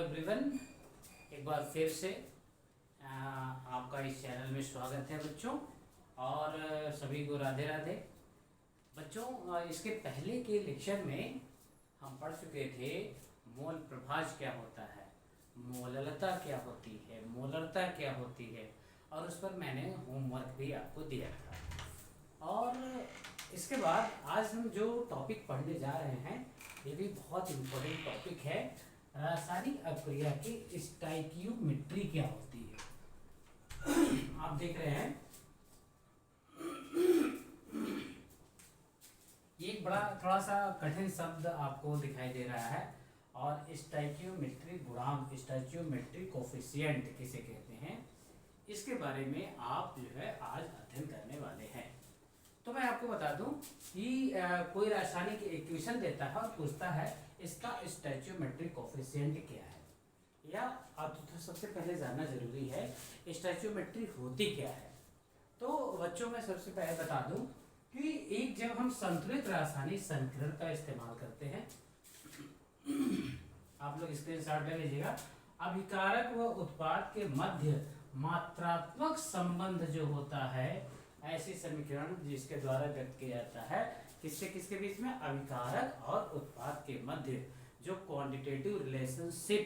Everyone, एक बार फिर से आपका इस चैनल में स्वागत है बच्चों। और सभी को राधे राधे। बच्चों, इसके पहले के लेक्चर में हम पढ़ चुके थे मोल प्रभाज क्या होता है, मोललता क्या होती है, मोलरता क्या होती है, और उस पर मैंने होमवर्क भी आपको दिया था। और इसके बाद आज हम जो टॉपिक पढ़ने जा रहे हैं ये भी बहुत इम्पोर्टेंट टॉपिक है। रासायनिक अभिक्रिया की स्टाइकियोमेट्री क्या होती है। आप देख रहे हैं ये एक बड़ा थोड़ा सा कठिन शब्द आपको दिखाई दे रहा है। और स्टाइकियोमेट्री गुणांक, स्टाइकियोमेट्री कोफिशिएंट किसे कहते हैं, इसके बारे में आप जो है आज अध्ययन करने वाले हैं। तो मैं आपको बता दूं कि कोई रासायनिक इक्वेशन देता है और पूछता है इसका स्टैच्यूमेट्रिक कोफिशिएंट क्या है, या आप तो सबसे पहले जानना जरूरी है स्टैच्यूमेट्री होती क्या है। तो बच्चों मैं सबसे पहले बता दूं कि एक जब हम संतुलित रासायनिक संकरण का इस्तेमाल करते हैं, आप लोग स्क्रीनशॉट ले लीजिएगा, अभिकारक व उत्पाद के मध्य मात्रात्मक संबंध जो होता है, ऐसी समीकरण जिसके द्वारा व्यक्त किया जाता है किसके किसके बीच में, अभिकारक और उत्पाद के मध्य जो क्वांटिटेटिव रिलेशनशिप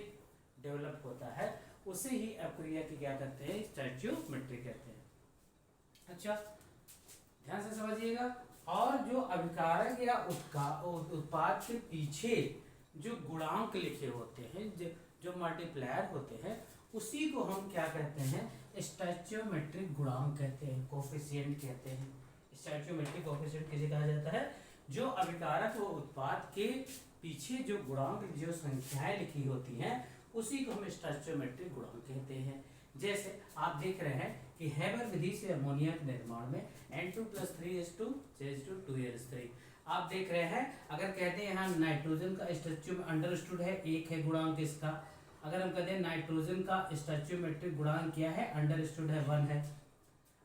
डेवलप होता है उसे ही अभिक्रिया की क्या कहते हैं, स्टैच्यूमेट्री कहते हैं। अच्छा, ध्यान से समझिएगा। और जो अभिकारक या उत्पाद के पीछे जो गुणांक लिखे होते हैं, जो मल्टीप्लायर होते हैं, उसी को हम क्या कहते हैं, स्टैच्यूमेट्रिक गुणांक कहते हैं, कोफिशिएंट कहते हैं। स्टैच्यूमेट्रिक कोफिशिएंट किसे कहा जाता है, जो अभिकारक व उत्पाद के पीछे जो गुणांक, जो संख्याएं लिखी होती हैं, उसी को हम स्टैच्यूमेट्रिक गुणांक कहते हैं। जैसे आप देख रहे हैं कि हैबर विधि से अमोनिया के निर्माण में N2+3H2 आप देख रहे हैं। अगर कहते हैं यहाँ नाइट्रोजन का स्टैच्यू अंडरस्टूड है, एक है गुणांक इसका। अगर हम कहते हैं नाइट्रोजन का स्टैच्यूमेट्रिक गुणांक क्या है, अंडरस्टूड है 1 है।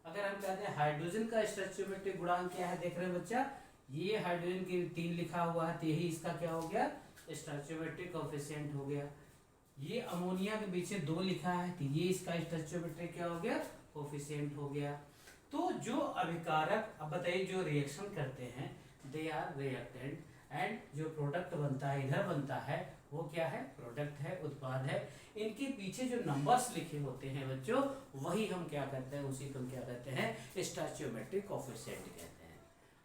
अगर हम कहते हैं हाइड्रोजन का स्टैच्यूमेट्रिक गुणांक क्या है, देख रहे हैं बच्चा, ये हाइड्रोजन की 3 लिखा हुआ है, तो यही इसका क्या हो गया, स्टैच्यूमेट्रिक कोफिशिएंट हो गया। ये अमोनिया के पीछे 2 लिखा है, तो ये इसका स्टैच्यूमेट्रिक क्या हो गया, कोफिशिएंट हो गया। तो जो अभिकारक, अब बताइए, जो रिएक्शन करते हैं दे आर रिएक्टेंट, एंड जो प्रोडक्ट बनता है, इधर बनता है, वो क्या है, प्रोडक्ट है, उत्पाद है। इनके पीछे जो नंबर्स लिखे होते हैं बच्चों, वही हम क्या कहते हैं, उसी को हम क्या कहते हैं, स्टैच्यूमेट्रिक कोफिशिएंट कहते हैं।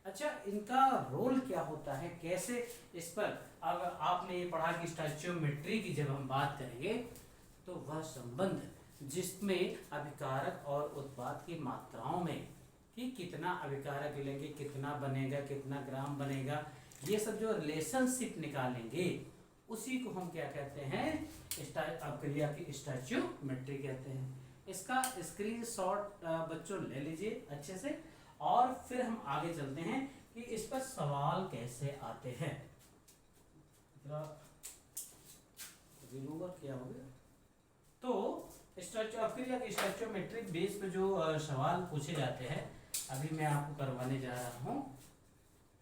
अच्छा, इनका रोल क्या होता है, कैसे इस पर, अब आपने ये पढ़ा कि स्टैच्यूमेट्री की जब हम बात करेंगे तो वह संबंध जिसमें अभिकारक और उत्पाद की मात्राओं में, कि कितना अभिकारक लेंगे, कितना बनेगा, कितना ग्राम बनेगा, ये सब जो रिलेशनशिप निकालेंगे उसी को हम क्या कहते हैं, अभिक्रिया की स्टैच्यूमेट्री कहते हैं। इसका स्क्रीनशॉट बच्चों ले लीजिए अच्छे से, और फिर हम आगे चलते हैं कि इस पर सवाल कैसे आते हैं। रिमूवर क्या हो गया। तो अभिक्रिया की स्टैच्यूमेट्रिक बेस पे जो सवाल पूछे जाते हैं, अभी मैं आपको करवाने जा रहा हूँ।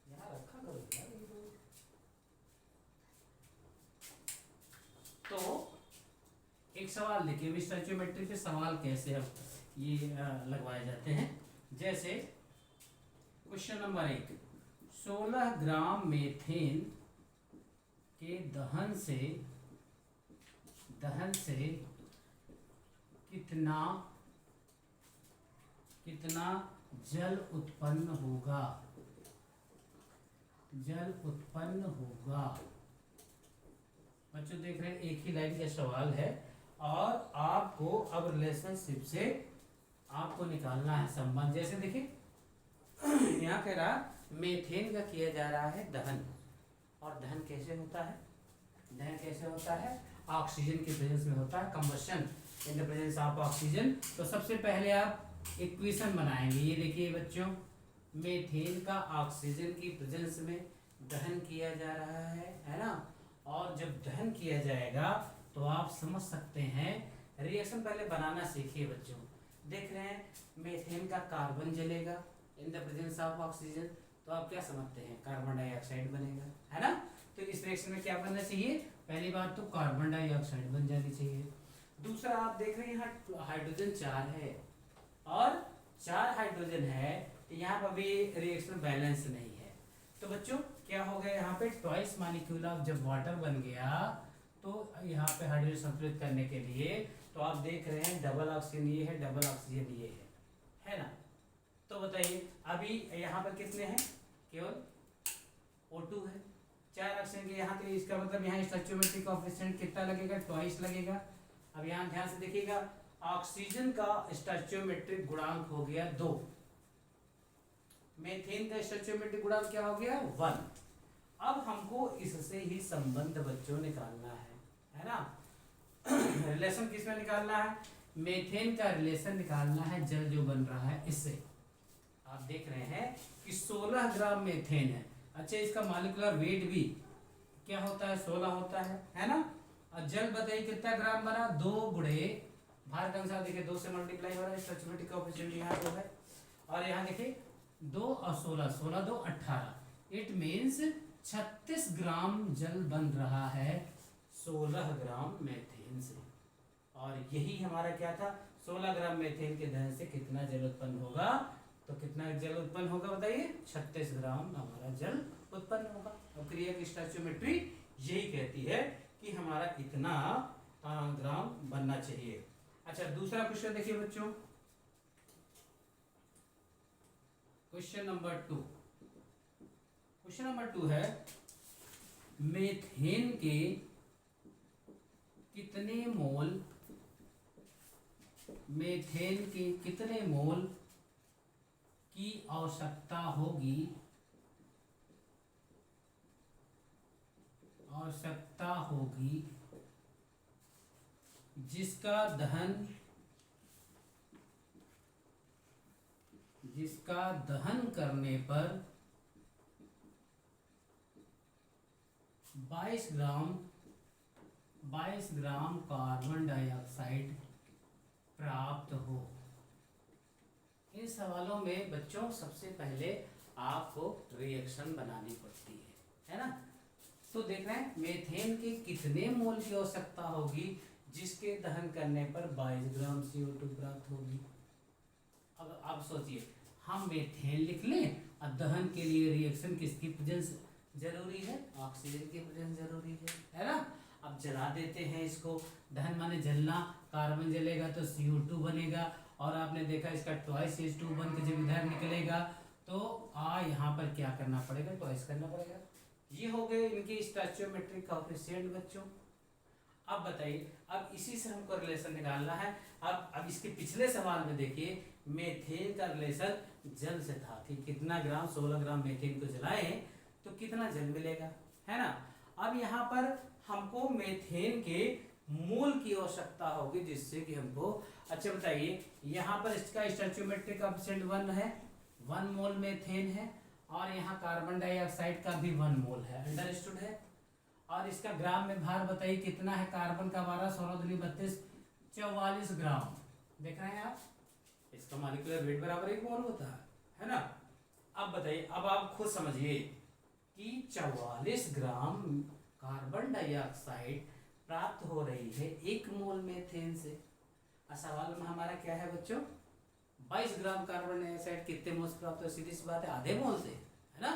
यहाँ रखा करो यार। तो एक सवाल देखिए, स्टैच्यूमेट्री पे सवाल कैसे हम ये लगवाए जाते हैं। जैसे क्वेश्चन नंबर 1, 16 ग्राम मेथेन के दहन से कितना जल उत्पन्न होगा, बच्चों देख रहे हैं, एक ही लाइन का सवाल है और आपको अब रिलेशनशिप से आपको निकालना है संबंध। जैसे देखिए यहाँ कह रहा मेथेन का किया जा रहा है दहन, और दहन कैसे होता है, दहन कैसे होता है, ऑक्सीजन के प्रेजेंस में होता है, combustion in the presence of oxygen. तो सबसे पहले आप इक्वेशन बनाएंगे। ये देखिए बच्चों, मेथेन का ऑक्सीजन की प्रेजेंस में दहन किया जा रहा है ना। और जब दहन किया जाएगा तो आप समझ सकते हैं, रिएक्शन पहले बनाना सीखिए बच्चों। देख रहे हैं मेथेन का कार्बन जलेगा in the presence of oxygen, तो आप क्या समझते हैं, कार्बन डाइऑक्साइड बनेगा, है ना। तो इस रिएक्शन में क्या बनना चाहिए, पहली बात तो कार्बन डाइऑक्साइड बन जानी चाहिए। दूसरा आप देख रहे हैं यहाँ हाइड्रोजन 4 है और 4 हाइड्रोजन है, तो यहाँ पर भी रिएक्शन बैलेंस नहीं है। तो बच्चों क्या हो गया यहाँ पे ट्वाइस मॉलिक्यूल ऑफ जब वाटर बन गया तो यहाँ पे हाइड्रोजन संतुलित करने के लिए तो आप देख रहे हैं डबल ऑक्सीजन ये है, डबल ऑक्सीजन ये है ना। तो बताइए अभी यहाँ पर कितने हैं, केवल O2 है, 4 ऑक्सीजन के यहाँ, तो इसका मतलब यहाँ स्टोइकियोमेट्रिक कोएफिशिएंट कितना लगेगा, ट्वाइस लगेगा। अब यहाँ ध्यान से देखिएगा ऑक्सीजन का स्टोइकियोमेट्रिक गुणांक हो गया 2, मीथेन का स्टोइकियोमेट्रिक गुणांक क्या हो गया 1। अब हमको इससे ही संबंध बच्चों निकालना है ना। रिलेशन किसमें निकालना है, मीथेन का रिलेशन निकालना है जल जो बन रहा है इससे। आप देख रहे हैं कि 16 ग्राम मीथेन है। अच्छा इसका मॉलिक्यूलर वेट भी क्या होता है 16 होता है ना। और जल बताइए कितना ग्राम बना, 2 गुणे भार का अनुसार देखिए 2 से मल्टीप्लाई हो रहा है, स्टोइकियोमेट्रिक कोएफिशिएंट यहाँ 2 है और यहाँ देखिए 2 और 16, 16 2 18, इट मीन्स 36 ग्राम जल बन रहा है 16 ग्राम मीथेन से। और यही हमारा क्या था, 16 ग्राम मीथेन के दहन से कितना जल उत्पन्न होगा, तो कितना जल उत्पन्न होगा बताइए 36 ग्राम हमारा जल उत्पन्न होगा। और क्रिया की स्टोइकियोमेट्री यही कहती है कि हमारा इतना ग्राम बनना चाहिए। अच्छा दूसरा क्वेश्चन देखिए बच्चों, क्वेश्चन नंबर 2। क्वेश्चन नंबर 2 है मीथेन के कितने मोल, मीथेन के कितने मोल की आवश्यकता होगी, जिसका दहन करने पर 22 ग्राम कार्बन डाइऑक्साइड प्राप्त हो। इन सवालों में बच्चों सबसे पहले आपको रिएक्शन बनानी पड़ती है ना। तो देख रहे हैं मीथेन के कितने मोल की आवश्यकता होगी जिसके दहन करने पर 22 ग्राम CO2 प्राप्त होगी। अब आप सोचिए हम मीथेन लिख लें और दहन के लिए रिएक्शन किसकी प्रेजेंस जरूरी है, ऑक्सीजन की प्रेजेंस जरूरी है ना। अब जला देते हैं इसको, दहन माने जलना, कार्बन जलेगा तो CO2 बनेगा और आपने देखा इसका ट्वाइस H2 बन के जब इधर निकलेगा तो यहाँ पर क्या करना पड़ेगा, ट्वाइस करना पड़ेगा। ये हो गए इनके स्टोइकियोमेट्रिक कोएफिशिएंट बच्चों। अब बताइए अब इसी से हमको रिलेशन निकालना है। अब इसके पिछले सवाल में देखिए मीथेन का रिलेशन जल से था कि कितना ग्राम, 16 ग्राम मीथेन को जलाएं तो कितना जल मिलेगा, है ना। अब यहाँ पर हमको मीथेन के मोल की आवश्यकता होगी जिससे कि हमको, अच्छा बताइए यहाँ पर इसका स्टोइकियोमेट्रिक कोएफिशिएंट 1 है, 1 मोल मीथेन है और यहाँ कार्बन डाइऑक्साइड का भी 1 मोल है, अंडरस्टूड है। और इसका ग्राम में भार बताइए कितना है, कार्बन का 12, 16 दूनी 32, 44 ग्राम। देख रहे हैं आप, इसका मॉलिक्यूलर वेट बराबर 1 मोल होता है ना। अब बताइए, अब आप खुद समझिए कि 44 ग्राम कार्बन डाइऑक्साइड प्राप्त हो रही है 1 मोल मीथेन से। सवाल में हमारा क्या है बच्चों, 22 ग्राम कार्बन डाइऑक्साइड कितने मोल प्राप्त हो, सीधी सी बात है आधे मोल से, है ना,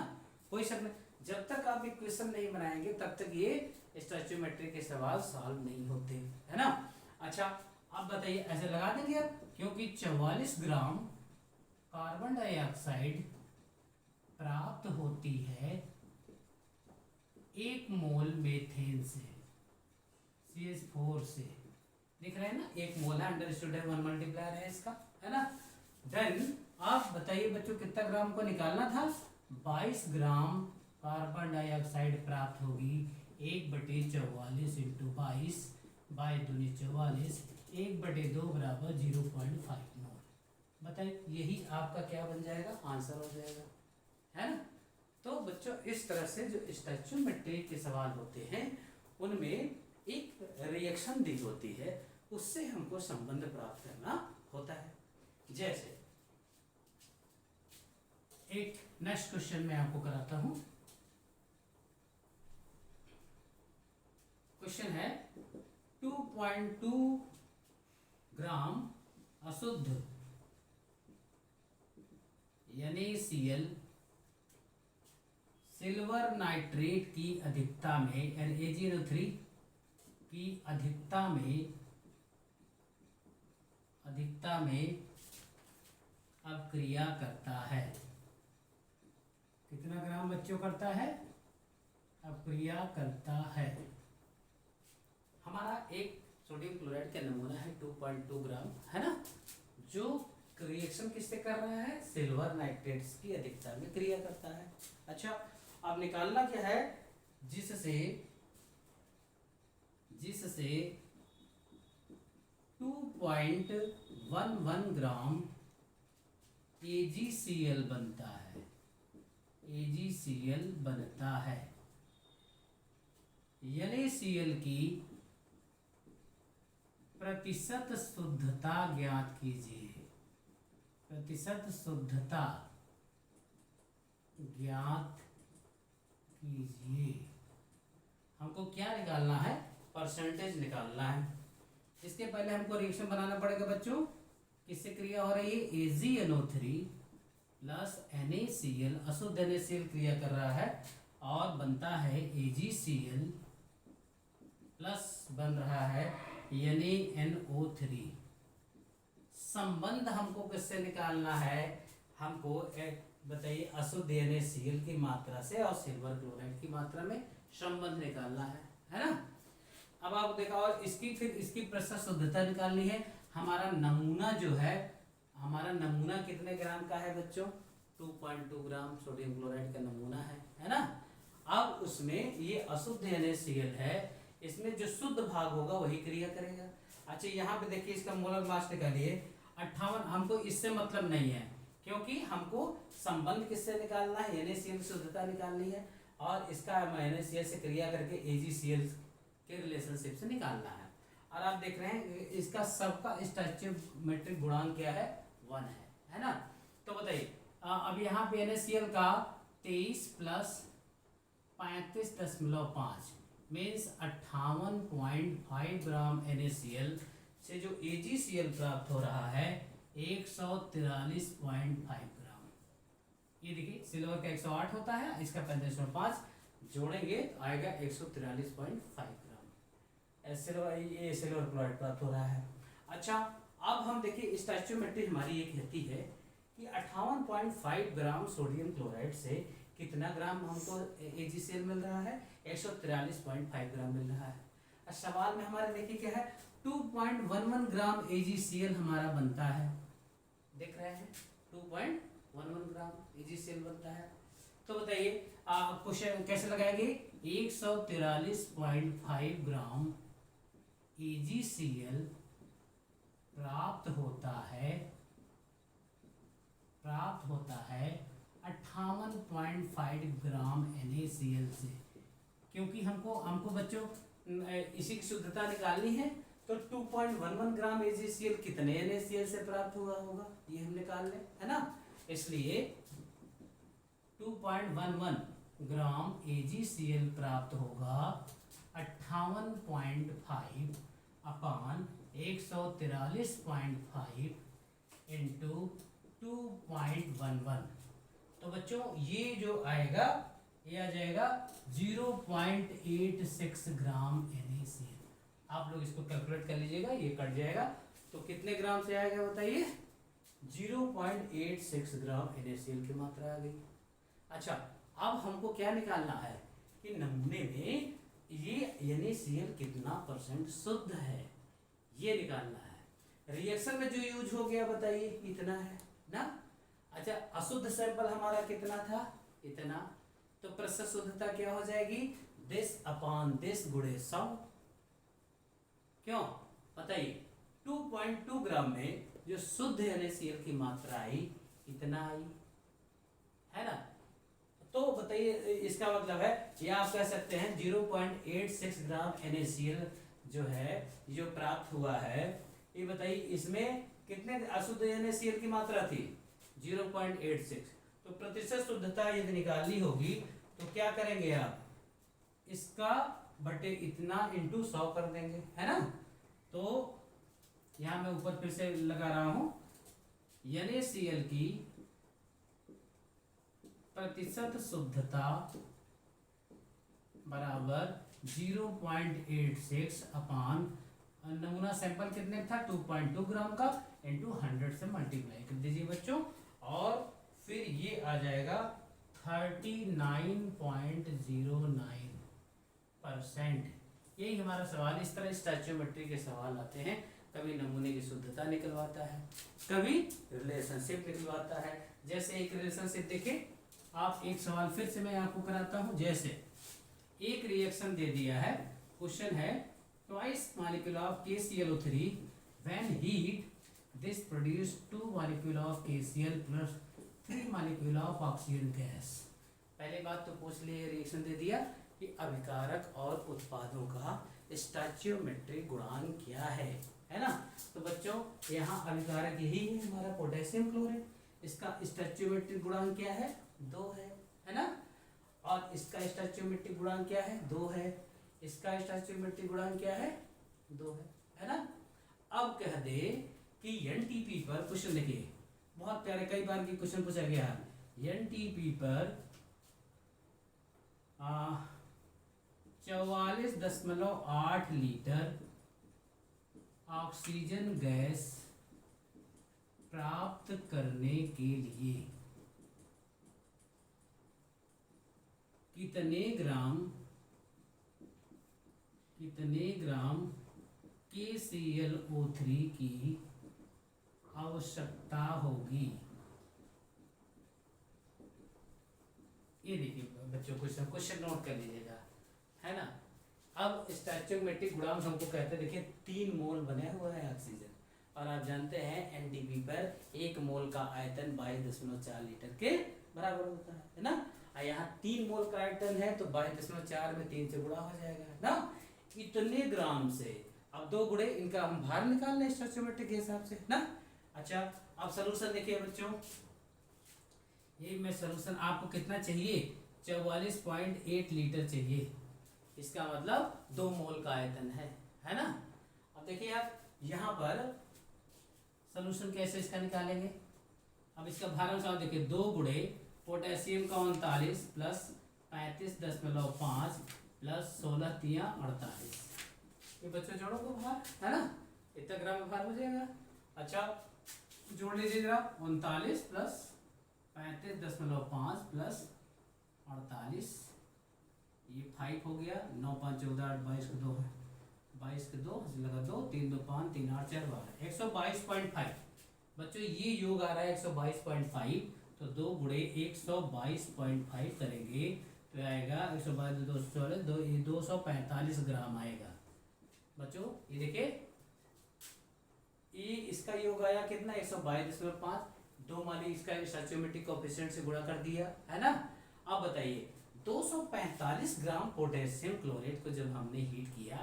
कोई शक नहीं। जब तक आप इक्वेशन नहीं बनाएंगे तब तक ये स्टोइकियोमेट्री के सवाल सॉल्व नहीं होते, है ना। अच्छा अब बताइए ऐसे लगा देंगे आप, क्योंकि 44 ग्राम कार्बन डाइऑक्साइड प्राप्त होती है 1 मोल मीथेन से, CH4 से। दिख रहे हैं ना, 1 मोल है, अंडरस्टूड है, 1 मल्टीप्लायर है इसका, है ना। देन आप बताइए बच्चों कितना ग्राम को निकालना था, 22 ग्राम कार्बन डाइऑक्साइड प्राप्त होगी 1/44 इंटू 22 बाई दूनी 44, 1/2 बराबर 0.5 मोल। बताइए यही आपका क्या बन जाएगा, आंसर हो जाएगा, है ना। तो बच्चों इस तरह से जो स्टोइकियोमेट्री के सवाल होते हैं उनमें एक रिएक्शन दी होती है, उससे हमको संबंध प्राप्त करना होता है। जैसे एक नेक्स्ट क्वेश्चन मैं आपको कराता हूं। क्वेश्चन है 2.2 ग्राम अशुद्ध NaCl सिल्वर नाइट्रेट की अधिकता में NaGNO3 की अधिकता में अपक्रिया करता है। कितना ग्राम बच्चों करता है? अपक्रिया करता है। हमारा एक सोडियम क्लोराइड का नमूना है 2.2 ग्राम, है ना, जो रिएक्शन किससे कर रहा है? सिल्वर नाइट्रेट्स की अधिकता में क्रिया करता है। अच्छा, अब निकालना क्या है? जिससे 2.11 ग्राम AgCl बनता है। AgCl बनता है। NaCl की प्रतिशत शुद्धता ज्ञात कीजिए। प्रतिशत शुद्धता ज्ञात कीजिए। हमको क्या निकालना है? परसेंटेज निकालना है। इसके पहले हमको रिएक्शन बनाना पड़ेगा बच्चों। किससे क्रिया हो रही है? AgNO3 प्लस NaCl, अशुद्ध NaCl क्रिया कर रहा है और बनता है AgCl प्लस बन रहा है NaNO3। संबंध हमको किससे निकालना है? हमको बताइए, अशुद्ध NaCl की मात्रा से और सिल्वर क्लोराइड की मात्रा में संबंध निकालना है ना। अब आप देखा, और इसकी प्रतिशत शुद्धता निकालनी है। हमारा नमूना जो है, हमारा नमूना कितने ग्राम का है बच्चों? 2.2 ग्राम सोडियम क्लोराइड का नमूना है ना। अब उसमें ये अशुद्ध NaCl है, इसमें जो शुद्ध भाग होगा वही क्रिया करेगा। अच्छा, यहाँ पे देखिए, इसका मोलर मास निकालिए 58। हमको इससे मतलब नहीं है, क्योंकि हमको संबंध किससे निकालना है? NaCl की शुद्धता निकालनी है और इसका NaCl से क्रिया करके AgCl के रिलेशनशिप से निकालना है। और आप देख रहे हैं इसका सबका स्टोइचियोमेट्रिक गुणांक क्या है? 1 है ना। तो बताइए, अब यहाँ पे NaCl का 23 प्लस 35.5 मीन्स 58.5 ग्राम NaCl से जो AgCl प्राप्त हो रहा है 143.5 ग्राम। ये देखिए, सिल्वर का 108 होता है, इसका 35.5 जोड़ेंगे तो आएगा 143.5 ग्राम। ये सिल्वर क्लोराइड प्राप्त हो रहा है। अच्छा, अब हम देखिए स्टोइचियोमेट्री हमारी ये कहती है कि 58.5 ग्राम सोडियम क्लोराइड से कितना ग्राम हमको AgCl मिल रहा है? 143.5 ग्राम मिल रहा है। अब सवाल में हमारे देखिए क्या है? 2.11 ग्राम AgCl हमारा बनता है। देख रहे हैं, 2.11 ग्राम AgCl बनता है। तो बताइए क्वेश्चन कैसे लगाएंगे? 143.5 ग्राम AgCl प्राप्त होता है 58.5 ग्राम NaCl से। क्योंकि हमको बच्चों इसी की शुद्धता निकालनी है, तो 2.11 ग्राम AgCl कितने NaCl से प्राप्त हुआ होगा ये हम निकाल लें, है ना। इसलिए 2.11 ग्राम AgCl प्राप्त होगा 58.5 अपान 143.5 इंटू 2.11। तो बच्चों ये जो आएगा, ये आ जाएगा 0.86 ग्राम NaCl। आप लोग इसको कैलकुलेट कर लीजिएगा, ये कट जाएगा तो कितने ग्राम से आएगा बताइए? 0.86 ग्राम NaCl की मात्रा आ गई। अच्छा, अब हमको क्या निकालना है कि नमूने में ये NaCl कितना % शुद्ध है, ये निकालना है। रिएक्शन में जो यूज हो गया बताइए इतना है ना। अच्छा, अशुद्ध सैंपल हमारा कितना था? इतना। तो प्रतिशत शुद्धता क्या हो जाएगी? 10/10 गुणे 100। क्यों बताइए? 2.2 ग्राम में जो शुद्ध NaCl की मात्रा आई इतना आई, है ना। तो बताइए, इसका मतलब है, या आप कह सकते हैं 0.86 ग्राम NaCl जो है, जो प्राप्त हुआ है, ये बताइए इसमें कितने अशुद्ध NaCl की मात्रा थी? 0.86। तो प्रतिशत शुद्धता यदि निकालनी होगी तो क्या करेंगे आप? इसका बटे इतना इंटू 100 कर देंगे, है ना। तो यहाँ मैं ऊपर फिर से लगा रहा हूं, NaCl की प्रतिशत शुद्धता बराबर 0.86 अपान नमूना सैंपल कितने का था 2.2 ग्राम का इंटू 100 से मल्टीप्लाई कर दीजिए बच्चों, और फिर ये आ जाएगा 39.09%। यही हमारा सवाल। इस तरह स्टैच्यूमेट्री के सवाल आते हैं, कभी नमूने की शुद्धता निकलवाता है, कभी रिलेशनशिप निकलवाता है। जैसे एक रिलेशनशिप देखिए, आप एक सवाल फिर से मैं आपको कराता हूं। जैसे एक रिएक्शन दे दिया है, क्वेश्चन है twice molecule of KClO3 when heat this produce 2 molecule of KCl plus 3 molecule of oxygen gas. पहले बात तो पूछ लिए, रिएक्शन दे दिया कि अभिकारक और उत्पादों का स्टैच्यूमेट्रिक गुणांक क्या है ना। तो बच्चों यहाँ अभिकारक यही है हमारा पोटेशियम क्लोराइड, इसका स्टैच्यूमेट्रिक गुणांक क्या है 2 है ना। और इसका स्टैच्यूमेट्रिक गुणांक क्या है 2 है, इसका स्टैच्यूमेट्रिक गुणांक क्या है 2 है ना। अब कह दे कि NTP पर क्वेश्चन देखिए, बहुत प्यारे, कई बार की क्वेश्चन पूछा गया है। NTP पर 44.8 लीटर ऑक्सीजन गैस प्राप्त करने के लिए कितने ग्राम KClO3 की आवश्यकता होगी। ये देखिए बच्चों, क्वेश्चन नोट कर लीजिएगा, है ना। अब स्टैच्यूमेट्रिक गुणांक हमको कहते हैं, देखिए 3 मोल बने हुआ है ऑक्सीजन, और आप जानते हैं NTP पर 1 मोल का आयतन 22.4 लीटर के बराबर होता है ना। और यहाँ 3 मोल का आयतन है तो 22.4 में 3 से गुणा हो जाएगा ना, इतने ग्राम से। अब 2 गुणे इनका हम भार निकाल लें स्टैच्यूमेट्रिक के हिसाब से ना। अच्छा, अब सलूशन देखिए बच्चों, ये मैं सलूशन आपको कितना चाहिए 44.8 लीटर चाहिए, इसका मतलब 2 मोल का आयतन है ना। अब देखिए आप यहाँ पर सलूशन कैसे इसका निकालेंगे। अब इसका भारांश देखिए, 2 गुणे पोटेशियम का 39 प्लस 35.5 प्लस 16 तिया 48, ये बच्चों जोड़ो को भार, है ना, इतना ग्राम में भार हो जाएगा। अच्छा जोड़ लीजिए जरा, 39 प्लस 35.5 प्लस 48, ये 5 हो गया, 9 5 14 8 22 को 2 है, 22 के 2 लगा 2 3 2 5 3 8 4 12, 122.5 बच्चों ये योग आ रहा है 122.5, तो 2 गुणे 122.5 करेंगे तो आएगा 122 245 ग्राम आएगा बच्चों। ये देखिए, ये इसका योग आया कितना 122.5, 2 माली इसका स्टैच्यूमेट्रिक कोएफिशिएंट से गुणा कर दिया, है ना। अब बताइए 245 ग्राम पोटेशियम क्लोराइड को जब हमने हीट किया,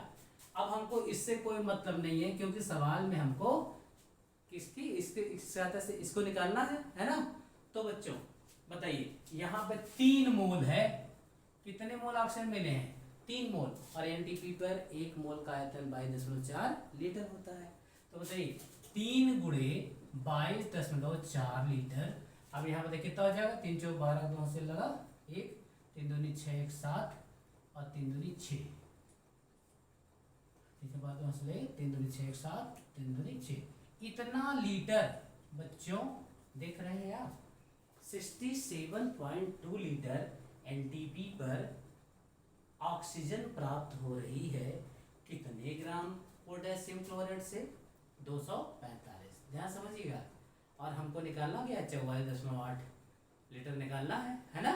अब हमको इससे कोई मतलब नहीं है क्योंकि सवाल में हमको किसकी इसके इसको निकालना है ना। तो बच्चों बताइए यहाँ पे 3 मोल है, कितने मोल ऑक्सीजन मिले हैं 3 मोल, और NTP पर 1 मोल का आयतन 22.4 लीटर होता है। तो बताइए 3 गुणे 22.4 लीटर। अब यहाँ पे देखिए कितना हो जाएगा, 3 चौक 12 2 से लगा 1, 3 दूनी 6 1 7 और 3 दूनी 6, 3 से 12 से ले 3 दूनी 6 1 7 3 दूनी 6, इतना लीटर बच्चों देख रहे हैं आप। 67.2 लीटर NTP पर ऑक्सीजन प्राप्त हो रही है, कितने ग्राम पोटेशियम क्लोराइड से 245, ध्यान समझिएगा। और हमको निकालना क्या 44.8 लीटर निकालना है ना।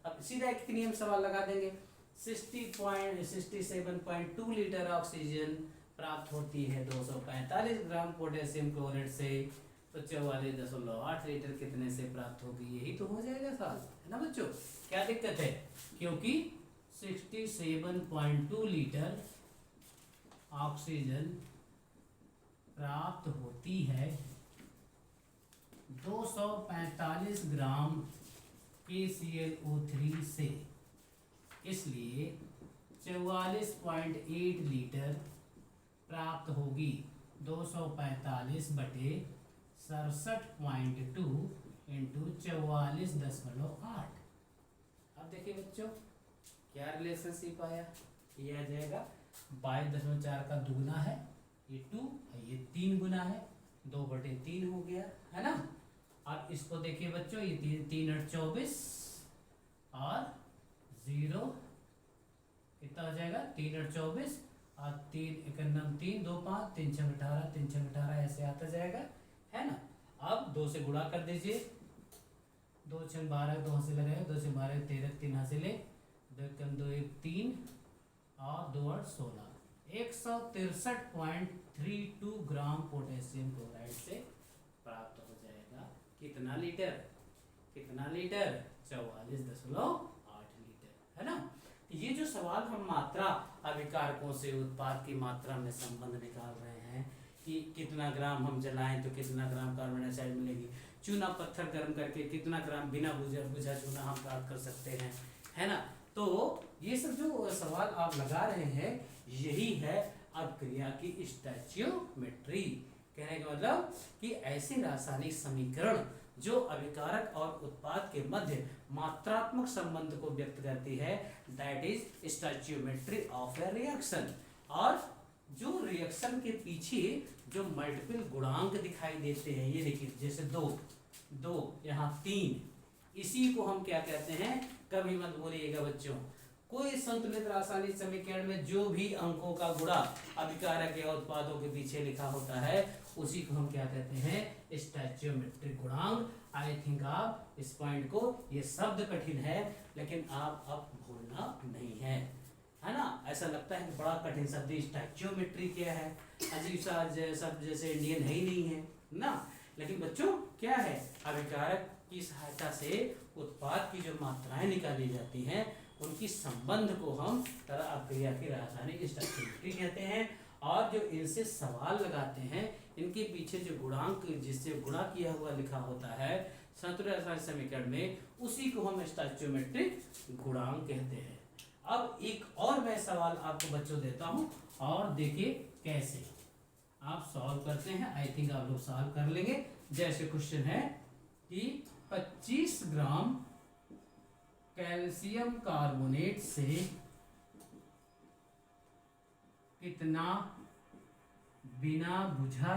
अब सीधा एक नियम सवाल लगा देंगे, 67.2 लीटर ऑक्सीजन प्राप्त होती है 245 ग्राम पोटेशियम क्लोराइड से, तो 44.8 लीटर कितने से प्राप्त होगी, यही तो हो जाएगा सवाल, है ना बच्चों। क्या दिक्कत है, क्योंकि 67.2 लीटर ऑक्सीजन प्राप्त होती है 245 ग्राम KClO3 से, इसलिए 44.8 लीटर प्राप्त होगी। 245 बटे 67.2 इंटू 44.8। अब देखिए बच्चों क्या रिलेशनशिप आया, ये आ जाएगा 22.4 का दुगुना है ये 2, ये 3 गुना है, 2/3 हो गया है ना। अब इसको देखिए बच्चों, ये 3 8 24 और 0 कितना हो जाएगा 3 8 24 और 3 1 9 3 2 5 3 6 18 3 6 18 ऐसे आता जाएगा है ना। अब 2 से गुणा कर दीजिए, 2 6 12 2 से लगाए, 2 से 12 13 3 हासिल 2 1 2 1 3 और 2 8 16 163.32 ग्राम पोटेशियम क्लोराइड से प्राप्त हो जाएगा। कितना लीटर, कितना लीटर 44.8 लीटर है ना। ये जो सवाल हम मात्रा अभिकारकों से उत्पाद की मात्रा में संबंध निकाल रहे हैं कि कितना ग्राम हम जलाएं तो कितना ग्राम कार्बन डाइऑक्साइड मिलेगी, चूना पत्थर गर्म करके कितना ग्राम बिना बुझा चूना हम प्राप्त कर सकते हैं है ना। तो ये सब जो सवाल आप लगा रहे हैं यही है अभिक्रिया की स्टोइचियोमेट्री। कहने का मतलब कि ऐसे रासायनिक समीकरण जो अभिकारक और उत्पाद के मध्य मात्रात्मक संबंध को व्यक्त करती है, that is stoichiometry of A reaction. और जो रिएक्शन के पीछे जो मल्टीपल गुणांक दिखाई देते हैं, ये देखिए जैसे 2 यहाँ 3, इसी को हम क्या कहते हैं, कभी मत बोलिएगा बच्चों, कोई संतुलित रासायनिक समीकरण में जो भी अंकों का गुणा अभिकारक या उत्पादों के पीछे लिखा होता है उसी को हम क्या कहते हैं, स्टोइचियोमेट्रिक गुणांक। आई थिंक आप इस पॉइंट को, ये शब्द कठिन है लेकिन आप अब भूलना नहीं है ना। ऐसा लगता है बड़ा कठिन शब्द स्टोइचियोमेट्री क्या है, अजीब सा शब्द जैसे इंडियन है ही नहीं है ना। लेकिन बच्चों क्या है, अभिकारक की सहायता से उत्पाद की जो मात्राएं निकाली जाती हैं उनकी संबंध को हम अभिक्रिया की रासायनिक स्टोइचियोमेट्री कहते हैं। और जो इनसे सवाल लगाते हैं इनके पीछे जो गुणांक जिससे गुणा किया हुआ लिखा होता है संतुलित रासायनिक समीकरण में, उसी को हम स्टोइचियोमेट्रिक गुणांक कहते हैं। अब एक और मैं सवाल आपको बच्चों देता हूं और देखिए कैसे आप सॉल्व करते हैं। आई थिंक आप लोग सॉल्व कर लेंगे। जैसे क्वेश्चन है कि 25 ग्राम कैल्शियम कार्बोनेट से कितना बिना बुझा,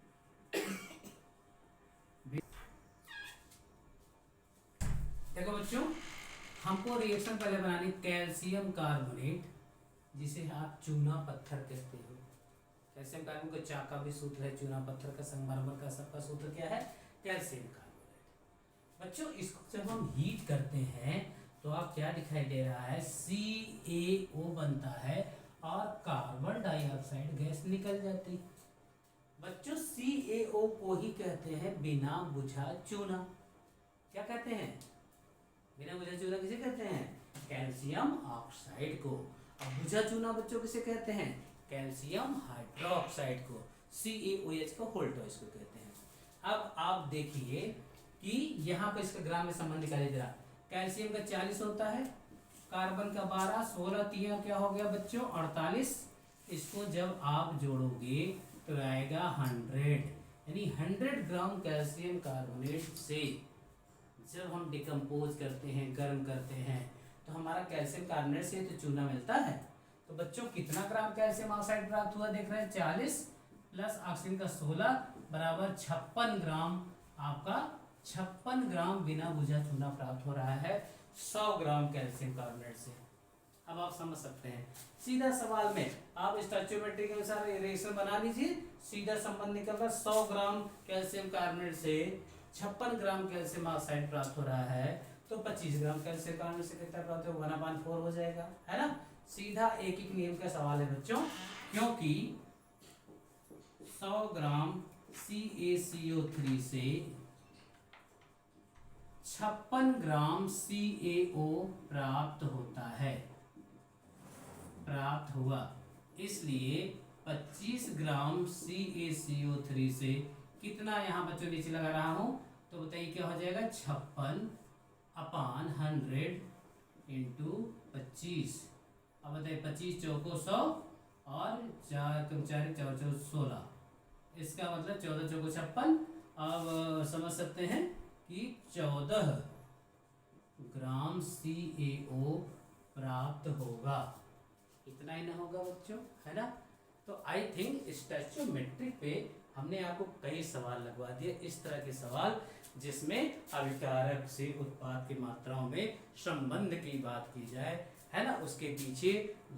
देखो बच्चों हमको रिएक्शन पहले बनानी कैल्शियम कार्बोनेट, जिसे आप चूना पत्थर कहते हो। कैल्शियम कार्बोनेट का चा का भी सूत्र है, चूना पत्थर का, संगमरमर का, सबका सूत्र क्या है, कैल्शियम कार्बोनेट। बच्चों इसको जब हम हीट करते हैं तो आप क्या दिखाई दे रहा है, CaO बनता है और कार्बन डाइऑक्साइड गैस निकल जाती। बच्चों CaO को ही कहते हैं बिना बुझा चूना। क्या कहते हैं, बिना बुझा चूना किसे कहते हैं, कैल्शियम ऑक्साइड को। अब बुझा चूना बच्चों किसे कहते हैं, कैल्शियम हाइड्रोक्साइड को, CaOH को होल्टोइस को कहते हैं। अब आप देखिए कि यहाँ पे इसका ग्राम में संबंध निकालिए जरा। कैल्शियम का 40 होता है, कार्बन का 12, 16 तिया क्या हो गया बच्चों 48। इसको जब आप जोड़ोगे तो आएगा 100, यानी 100 ग्राम कैल्शियम कार्बोनेट से जब हम डिकम्पोज करते हैं, गर्म करते हैं, तो हमारा कैल्शियम कार्बोनेट से तो चूना मिलता है। तो बच्चों कितना ग्राम कैल्शियम ऑक्साइड प्राप्त हुआ, देख रहे हैं 40 प्लस ऑक्सीजन का 16 बराबर 56 ग्राम, आपका 56 ग्राम बिना बुझा चूना प्राप्त हो रहा है 100 ग्राम कैल्शियम कार्बोनेट से। अब आप समझ सकते हैं, सीधा सवाल में आप स्टोइचियोमेट्री के अनुसार रिएक्शन बना लीजिए, सीधा संबंध निकल रहा है 100 ग्राम कैल्शियम कार्बोनेट से 56 ग्राम कैल्शियम ऑक्साइड प्राप्त हो रहा है, तो 25 ग्राम कैल्शियम कार्बोनेट से कितना प्राप्त होगा, 1/4 हो जाएगा, है ना। सीधा एक एक नियम का सवाल है बच्चों, क्योंकि 100 ग्राम CaCO3 से 56 ग्राम CaO प्राप्त होता है, प्राप्त हुआ, इसलिए 25 ग्राम CaCO3 से कितना, यहाँ बच्चों नीचे लगा रहा हूं तो बताइए क्या हो जाएगा, 56/100 इंटू 25 अब बताइए 25 चौको 100 और 4 कम 4 4 4 16, इसका मतलब 14 चौको 56। अब समझ सकते हैं कि 14 ग्राम CaO प्राप्त होगा। इतना ही ना होगा बच्चों, है ना। तो आई थिंक स्टैच्यूमेट्रिक पे हमने आपको कई सवाल लगवा दिए, इस तरह के सवाल जिसमें अभिकारक से उत्पाद की मात्राओं में संबंध की बात की जाए, है ना। उसके पीछे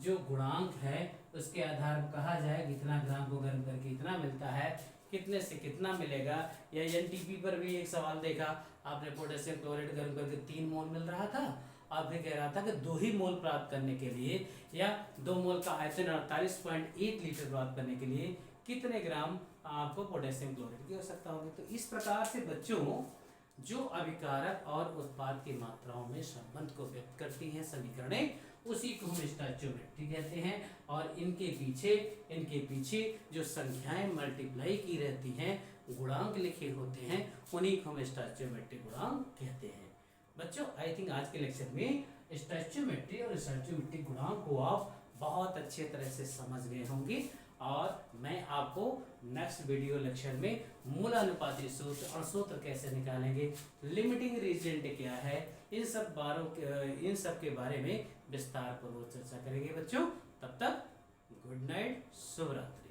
जो गुणांक है उसके आधार पर कहा जाए कितना ग्राम को गर्म करके इतना मिलता है, कितने से कितना मिलेगा। या NTP पर भी एक सवाल देखा आपने, पोटेशियम क्लोराइड गर्म करके 3 मोल मिल रहा था, आपने कह रहा था कि 2 ही मोल प्राप्त करने के लिए या 2 मोल का आयतन 48.1 लीटर प्राप्त करने के लिए कितने ग्राम आपको पोटेशियम क्लोराइड की आवश्यकता होगी। तो इस प्रकार से बच्चों जो अभिकारक और उत्पाद की मात्राओं में संबंध को व्यक्त करती हैं समीकरणें, उसी को हम स्टैच्यूमेट्री कहते हैं। और इनके पीछे जो संख्याएं मल्टीप्लाई की रहती हैं, गुणांक लिखे होते हैं, उन्हीं को हम स्टैच्यूमेट्री गुणांक कहते हैं। बच्चों आई थिंक आज के लेक्चर में स्टैच्यूमेट्री और स्टैच्यूमेट्री गुणांक को आप बहुत अच्छे तरह से समझ गए होंगे। और मैं आपको नेक्स्ट वीडियो लेक्चर में मूलानुपाती सूत्र और सूत्र कैसे निकालेंगे, लिमिटिंग रीजेंट क्या है, इन सब के बारे में विस्तार पूर्वक चर्चा करेंगे बच्चों। तब तक गुड नाइट, शुभ रात्रि।